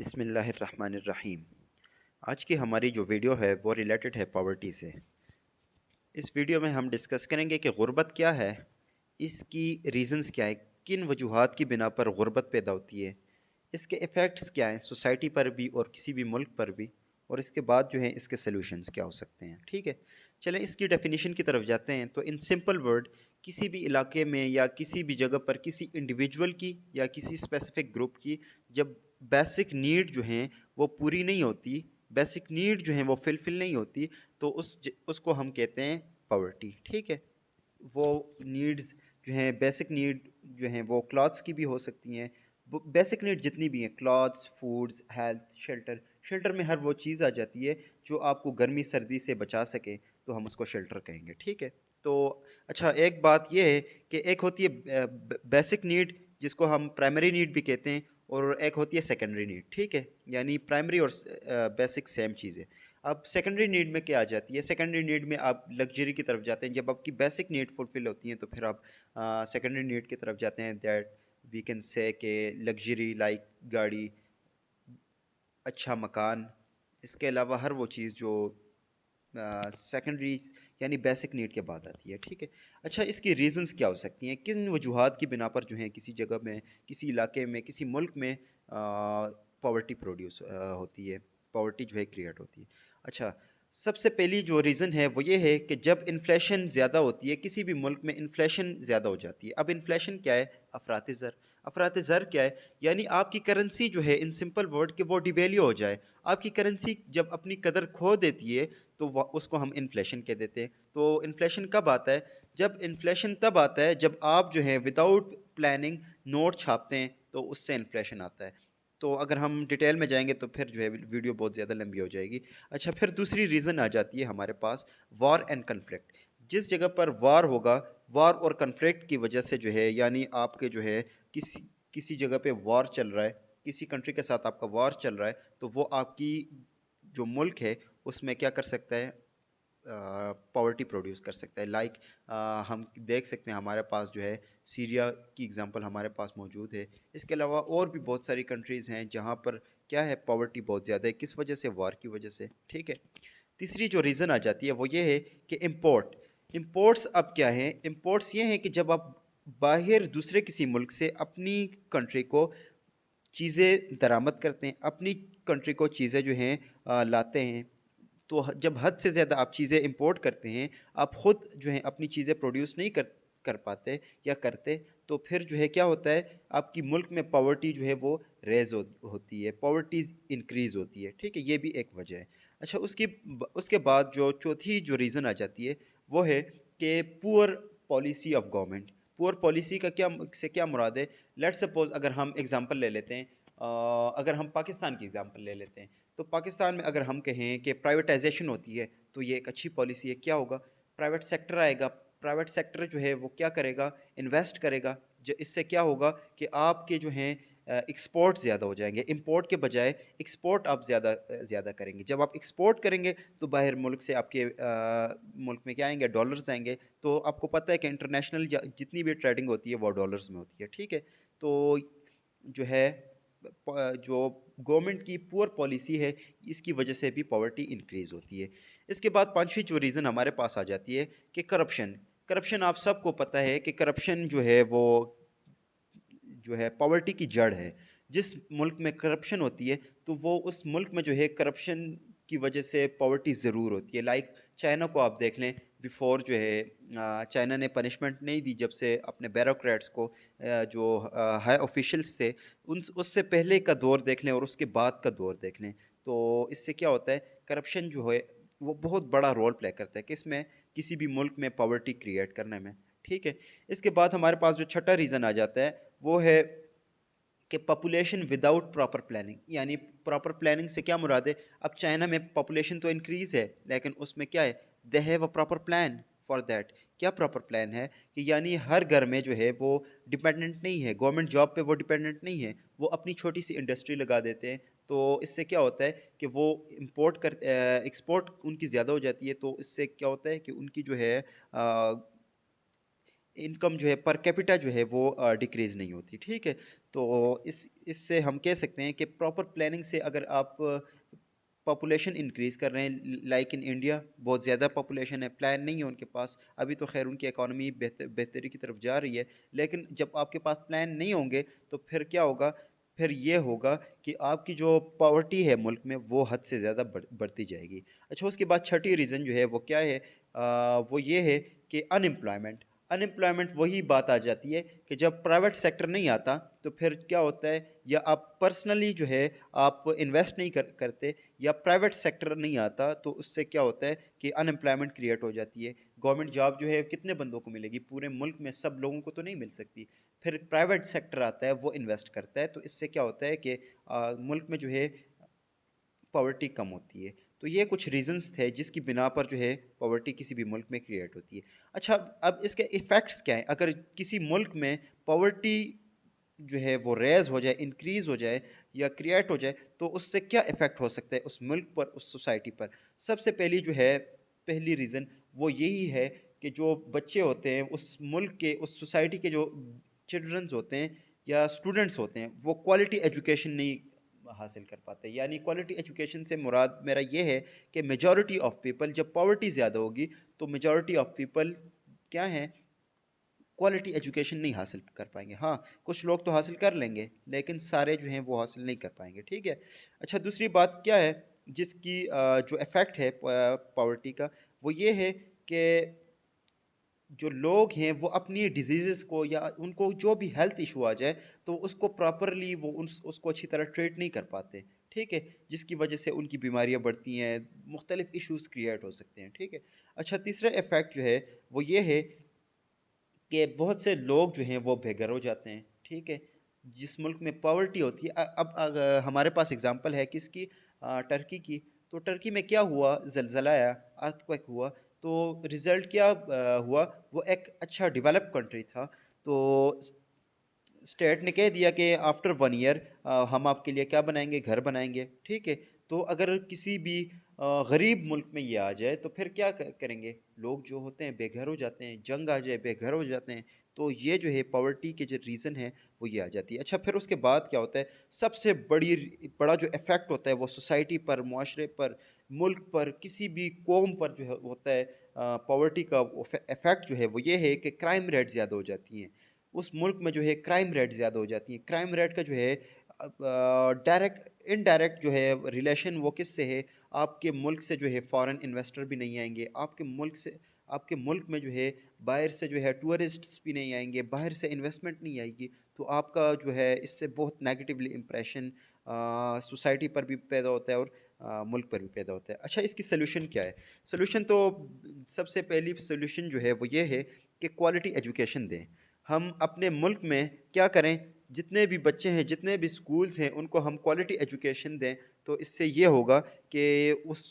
बिस्मिल्लाहिर्रहमानिर्रहीम। आज की हमारी जो वीडियो है वो रिलेटेड है पॉवर्टी से। इस वीडियो में हम डिस्कस करेंगे कि गुर्बत क्या है, इसकी रीज़न्स क्या है, किन वजूहात की बिना पर गुर्बत पैदा होती है, इसके इफ़ेक्ट्स क्या हैं सोसाइटी पर भी और किसी भी मुल्क पर भी, और इसके बाद जो है इसके सलूशंस क्या हो सकते हैं। ठीक है, चलें इसकी डेफिनेशन की तरफ जाते हैं। तो इन सिंपल वर्ड, किसी भी इलाके में या किसी भी जगह पर किसी इंडिविजुअल की या किसी स्पेसिफिक ग्रुप की जब बेसिक नीड जो हैं वो पूरी नहीं होती, बेसिक नीड जो हैं वो फिलफिल नहीं होती, तो उसको हम कहते हैं पॉवर्टी। ठीक है, वो नीड्स जो हैं, बेसिक नीड जो हैं वो क्लॉथ्स की भी हो सकती हैं। बेसिक नीड जितनी भी हैं, clothes, foods, health, shelter, shelter में हर वो चीज़ आ जाती है जो आपको गर्मी सर्दी से बचा सके, तो हम उसको शेल्टर कहेंगे। ठीक है, तो अच्छा, एक बात ये है कि एक होती है बेसिक नीड जिसको हम प्राइमरी नीड भी कहते हैं, और एक होती है सेकेंडरी नीड। ठीक है, यानी प्राइमरी और बेसिक सेम चीज़ है। अब सेकेंडरी नीड में क्या आ जाती है? सेकेंडरी नीड में आप लग्जरी की तरफ जाते हैं। जब आपकी बेसिक नीड फुलफिल होती हैं तो फिर आप सेकेंडरी नीड की तरफ जाते हैं। दैट वी कैन से कि लग्जरी लाइक गाड़ी, अच्छा मकान, इसके अलावा हर वो चीज़ जो सेकेंडरी यानी बेसिक नीड के बाद आती है। ठीक है, अच्छा, इसकी रीज़न्स क्या हो सकती हैं, किन वजूहात की बिना पर जो है किसी जगह में, किसी इलाके में, किसी मुल्क में पॉवर्टी प्रोड्यूस होती है, पॉवर्टी जो है क्रिएट होती है। अच्छा, सबसे पहली जो रीज़न है वो ये है कि जब इन्फ्लेशन ज़्यादा होती है, किसी भी मुल्क में इन्फ्लेशन ज़्यादा हो जाती है। अब इन्फ्लेशन क्या है? अफरात ज़र। अफरात ज़र क्या है? यानी आपकी करेंसी जो है, इन सिंपल वर्ड कि वो डिवेल्यू हो जाए। आपकी करेंसी जब अपनी कदर खो देती है तो उसको हम इन्फ्लेशन कह देते हैं। तो इन्फ्लेशन कब आता है? जब इन्फ्लेशन तब आता है जब आप जो है विदाउट प्लानिंग नोट छापते हैं, तो उससे इन्फ्लेशन आता है। तो अगर हम डिटेल में जाएंगे तो फिर जो है वीडियो बहुत ज़्यादा लंबी हो जाएगी। अच्छा, फिर दूसरी रीज़न आ जाती है हमारे पास, वॉर एंड कन्फ्लिक्ट। जिस जगह पर वार होगा, वार और कन्फ्लिक्ट की वजह से जो है, यानी आपके जो है किसी किसी जगह पे वार चल रहा है, किसी कंट्री के साथ आपका वार चल रहा है, तो वो आपकी जो मुल्क है उसमें क्या कर सकता है? पॉवर्टी प्रोड्यूस कर सकता है। लाइक हम देख सकते हैं हमारे पास जो है सीरिया की एग्जांपल हमारे पास मौजूद है। इसके अलावा और भी बहुत सारी कंट्रीज़ हैं जहाँ पर क्या है, पॉवर्टी बहुत ज़्यादा है। किस वजह से? वार की वजह से। ठीक है, तीसरी जो रीज़न आ जाती है वो ये है कि इम्पोर्ट्स अब क्या है? इम्पोर्ट्स ये हैं कि जब आप बाहर दूसरे किसी मुल्क से अपनी कंट्री को चीज़ें दरामद करते हैं, अपनी कंट्री को चीज़ें जो हैं लाते हैं, तो जब हद से ज़्यादा आप चीज़ें इंपोर्ट करते हैं, आप ख़ुद जो है अपनी चीज़ें प्रोड्यूस नहीं कर कर पाते या करते, तो फिर जो है क्या होता है, आपकी मुल्क में पॉवर्टी जो है वो रेज़ होती है, पॉवर्टी इंक्रीज़ होती है। ठीक है, ये भी एक वजह है। अच्छा, उसके बाद जो चौथी जो रीज़न आ जाती है वो है कि poor policy of government. Poor policy का क्या मुराद है? लेट्स सपोज अगर हम एग्ज़ाम्पल ले लेते हैं, अगर हम पाकिस्तान की एग्ज़ाम्पल ले लेते हैं, तो पाकिस्तान में अगर हम कहें कि प्राइवेटाइजेशन होती है, तो ये एक अच्छी पॉलिसी है। क्या होगा? प्राइवेट सेक्टर आएगा। प्राइवेट सेक्टर जो है वो क्या करेगा? इन्वेस्ट करेगा। इससे क्या होगा कि आपके जो हैं एक्सपोर्ट ज़्यादा हो जाएंगे। इंपोर्ट के बजाय एक्सपोर्ट आप ज़्यादा करेंगे। जब आप एक्सपोर्ट करेंगे तो बाहर मुल्क से आपके मुल्क में क्या आएंगे? डॉलर्स आएंगे। तो आपको पता है कि इंटरनेशनल जितनी भी ट्रेडिंग होती है वो डॉलर्स में होती है। ठीक है, तो जो है जो गवर्नमेंट की पुअर पॉलिसी है, इसकी वजह से भी पॉवर्टी इंक्रीज़ होती है। इसके बाद पांचवी जो रीज़न हमारे पास आ जाती है कि करप्शन। करप्शन, आप सबको पता है कि करप्शन जो है वो जो है पॉवर्टी की जड़ है। जिस मुल्क में करप्शन होती है तो वो उस मुल्क में जो है करप्शन की वजह से पॉवर्टी ज़रूर होती है। लाइक चाइना को आप देख लें, बिफोर जो है चाइना ने पनिशमेंट नहीं दी जब से अपने ब्यूरोक्रेट्स को, जो हाई ऑफिशियल्स थे, उन उससे पहले का दौर देख लें और उसके बाद का दौर देख लें, तो इससे क्या होता है, करप्शन जो है वो बहुत बड़ा रोल प्ले करता है किसमें? किसी भी मुल्क में पॉवर्टी क्रिएट करने में। ठीक है, इसके बाद हमारे पास जो छठा रीज़न आ जाता है वो है कि पॉपुलेशन विदाउट प्रॉपर प्लानिंग। यानी प्रॉपर प्लानिंग से क्या मुराद है? अब चाइना में पॉपुलेशन तो इंक्रीज़ है, लेकिन उसमें क्या है? They have a proper plan for that. क्या प्रॉपर प्लान है? कि यानी हर घर में जो है वो डिपेंडेंट नहीं है, गवर्नमेंट जॉब पे वो डिपेंडेंट नहीं है, वो अपनी छोटी सी इंडस्ट्री लगा देते हैं। तो इससे क्या होता है कि वो इम्पोर्ट कर एक्सपोर्ट उनकी ज़्यादा हो जाती है, तो इससे क्या होता है कि उनकी जो है इनकम जो है पर कैपिटा जो है वो डिक्रीज़ नहीं होती। ठीक है, तो इससे हम कह सकते हैं कि प्रॉपर प्लानिंग से अगर आप पॉपुलेशन इंक्रीज़ कर रहे हैं, लाइक इन इंडिया बहुत ज़्यादा पॉपुलेशन है, प्लान नहीं है उनके पास, अभी तो खैर उनकी इकॉनमी बेहतरी की तरफ जा रही है, लेकिन जब आपके पास प्लान नहीं होंगे तो फिर क्या होगा? फिर ये होगा कि आपकी जो पॉवर्टी है मुल्क में वो हद से ज़्यादा बढ़ती जाएगी। अच्छा, उसके बाद छठी रीज़न जो है वो क्या है? वो ये है कि अनएम्प्लॉयमेंट। अनएम्प्लॉयमेंट वही बात आ जाती है कि जब प्राइवेट सेक्टर नहीं आता तो फिर क्या होता है, या आप पर्सनली जो है आप इन्वेस्ट नहीं करते, या प्राइवेट सेक्टर नहीं आता, तो उससे क्या होता है कि अनएम्प्लॉयमेंट क्रिएट हो जाती है। गवर्नमेंट जॉब जो है कितने बंदों को मिलेगी? पूरे मुल्क में सब लोगों को तो नहीं मिल सकती। फिर प्राइवेट सेक्टर आता है, वो इन्वेस्ट करता है, तो इससे क्या होता है कि मुल्क में जो है पॉवर्टी कम होती है। तो ये कुछ रीजंस थे जिसकी बिना पर जो है पॉवर्टी किसी भी मुल्क में क्रिएट होती है। अच्छा, अब इसके इफ़ेक्ट्स क्या हैं? अगर किसी मुल्क में पॉवर्टी जो है वो रेज़ हो जाए, इंक्रीज़ हो जाए या क्रिएट हो जाए, तो उससे क्या इफ़ेक्ट हो सकता है उस मुल्क पर, उस सोसाइटी पर? सबसे पहली जो है, पहली रीज़न वो यही है कि जो बच्चे होते हैं उस मुल्क के, उस सोसाइटी के, जो चिल्ड्रंस होते हैं या स्टूडेंट्स होते हैं, वो क्वालिटी एजुकेशन नहीं हासिल कर पाते। यानी क्वालिटी एजुकेशन से मुराद मेरा ये है कि मेजॉरिटी ऑफ पीपल, जब पॉवर्टी ज़्यादा होगी तो मेजॉरिटी ऑफ पीपल क्या हैं, क्वालिटी एजुकेशन नहीं हासिल कर पाएंगे। हाँ, कुछ लोग तो हासिल कर लेंगे, लेकिन सारे जो हैं वो हासिल नहीं कर पाएंगे। ठीक है। अच्छा, दूसरी बात क्या है जिसकी जो इफ़ेक्ट है पॉवर्टी का, वो ये है कि जो लोग हैं वो अपनी डिजीज़ को, या उनको जो भी हेल्थ इशू आ जाए, तो उसको प्रॉपरली वो उसको अच्छी तरह ट्रीट नहीं कर पाते। ठीक है, जिसकी वजह से उनकी बीमारियां बढ़ती हैं, मुख्तलिफ इश्यूज क्रिएट हो सकते हैं। ठीक है। अच्छा, तीसरा इफ़ेक्ट जो है वो ये है कि बहुत से लोग जो हैं वो बेघर हो जाते हैं। ठीक है। जिस मुल्क में पॉवर्टी होती है, अब हमारे पास एग्जांपल है किसकी? टर्की की। तो टर्की में क्या हुआ? ज़लज़ला आया, अर्थक्वेक हुआ, तो रिज़ल्ट क्या हुआ? वो एक अच्छा डेवलप कंट्री था, तो स्टेट ने कह दिया कि आफ्टर 1 ईयर हम आपके लिए क्या बनाएंगे? घर बनाएंगे। ठीक है। तो अगर किसी भी गरीब मुल्क में ये आ जाए तो फिर क्या करेंगे? लोग जो होते हैं बेघर हो जाते हैं, जंग आ जाए बेघर हो जाते हैं। तो ये जो है पॉवर्टी के जो रीज़न है वो ये आ जाती है। अच्छा, फिर उसके बाद क्या होता है? सबसे बड़ा जो इफ़ेक्ट होता है वो सोसाइटी पर, मुआशरे पर, मुल्क पर, किसी भी कौम पर जो है होता है। पॉवर्टी का इफ़ेक्ट जो है वो ये है कि क्राइम रेट ज़्यादा हो जाती हैं। उस मुल्क में जो है क्राइम रेट ज़्यादा हो जाती है। क्राइम रेट का जो है डायरेक्ट इनडायरेक्ट जो है रिलेशन वो किससे है? आपके मुल्क से जो है फॉरेन इन्वेस्टर भी नहीं आएंगे, आपके मुल्क में जो है बाहर से जो है टूरिस्ट्स भी नहीं आएंगे, बाहर से इन्वेस्टमेंट नहीं आएगी। तो आपका जो है इससे बहुत नेगेटिवली इम्प्रेशन सोसाइटी पर भी पैदा होता है और मुल्क पर भी पैदा होता है। अच्छा, इसकी सोल्यूशन क्या है? सोल्यूशन तो सबसे पहली सोल्यूशन जो है वो ये है कि क्वालिटी एजुकेशन दें। हम अपने मुल्क में क्या करें? जितने भी बच्चे हैं, जितने भी स्कूल्स हैं, उनको हम क्वालिटी एजुकेशन दें, तो इससे ये होगा कि उस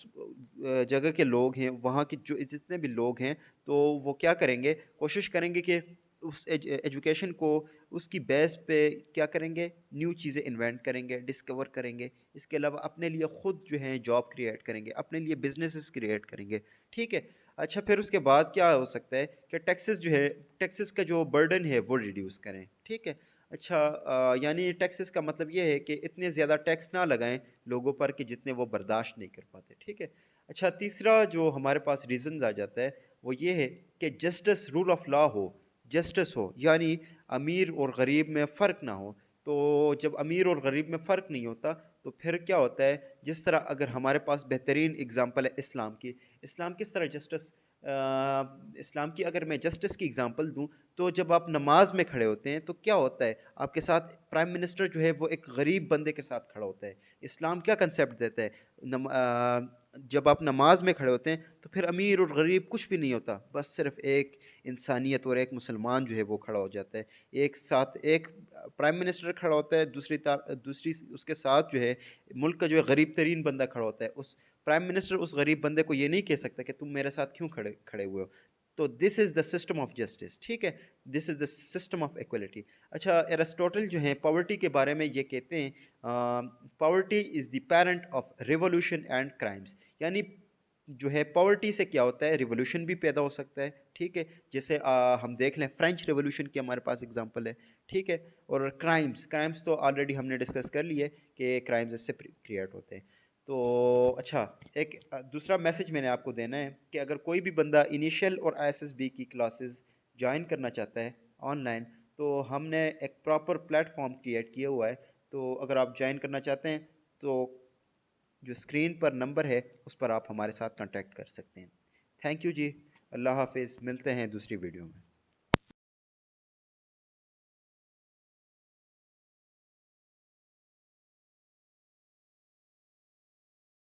जगह के लोग हैं, वहाँ के जो जितने भी लोग हैं, तो वो क्या करेंगे? कोशिश करेंगे कि उस एजुकेशन को, उसकी बेस पे क्या करेंगे? न्यू चीज़ें इन्वेंट करेंगे, डिस्कवर करेंगे। इसके अलावा अपने लिए ख़ुद जो है जॉब क्रिएट करेंगे, अपने लिए बिजनेसेस क्रिएट करेंगे। ठीक है। अच्छा, फिर उसके बाद क्या हो सकता है कि टैक्सेस जो है, टैक्सेस का जो बर्डन है वो रिड्यूस करें। ठीक है। अच्छा, यानी टैक्सेस का मतलब ये है कि इतने ज़्यादा टैक्स ना लगाएं लोगों पर कि जितने वो बर्दाश्त नहीं कर पाते। ठीक है। अच्छा, तीसरा जो हमारे पास रीज़न आ जाता है वो ये है कि जस्टिस, रूल ऑफ लॉ हो, जस्टिस हो, यानी अमीर और गरीब में फ़र्क ना हो। तो जब अमीर और गरीब में फ़र्क नहीं होता तो फिर क्या होता है? जिस तरह अगर हमारे पास बेहतरीन एग्ज़ाम्पल है इस्लाम की, इस्लाम किस तरह जस्टिस, इस्लाम की अगर मैं जस्टिस की एग्ज़ाम्पल दूं, तो जब आप नमाज में खड़े होते हैं तो क्या होता है? आपके साथ प्राइम मिनिस्टर जो है वो एक गरीब बंदे के साथ खड़ा होता है। इस्लाम क्या कंसेप्ट देता है? जब आप नमाज में खड़े होते हैं तो फिर अमीर और गरीब कुछ भी नहीं होता, बस सिर्फ एक इंसानियत और एक मुसलमान जो है वो खड़ा हो जाता है। एक साथ एक प्राइम मिनिस्टर खड़ा होता है, दूसरी उसके साथ जो है मुल्क का जो है गरीब तरीन बंदा खड़ा होता है। उस प्राइम मिनिस्टर उस गरीब बंदे को ये नहीं कह सकता कि तुम मेरे साथ क्यों खड़े खड़े हुए हो। तो this is the system of justice. ठीक है। This is the system of equality. अच्छा, एरिस्टोटल जो है पॉवर्टी के बारे में ये कहते हैं, poverty is the parent of revolution and crimes. यानी जो है पॉवर्टी से क्या होता है, रिवोल्यूशन भी पैदा हो सकता है। ठीक है, जैसे हम देख लें फ्रेंच रेवोल्यूशन की हमारे पास एग्जांपल है। ठीक है, और क्राइम्स तो ऑलरेडी हमने डिस्कस कर लिए कि क्राइम्स इससे क्रिएट होते हैं। तो अच्छा, एक दूसरा मैसेज मैंने आपको देना है कि अगर कोई भी बंदा इनिशियल और आईएसएसबी की क्लासेस ज्वाइन करना चाहता है ऑनलाइन, तो हमने एक प्रॉपर प्लेटफॉर्म क्रिएट किया हुआ है। तो अगर आप ज्वाइन करना चाहते हैं तो जो स्क्रीन पर नंबर है उस पर आप हमारे साथ कांटेक्ट कर सकते हैं। थैंक यू जी। अल्लाह हाफिज़, मिलते हैं दूसरी वीडियो में।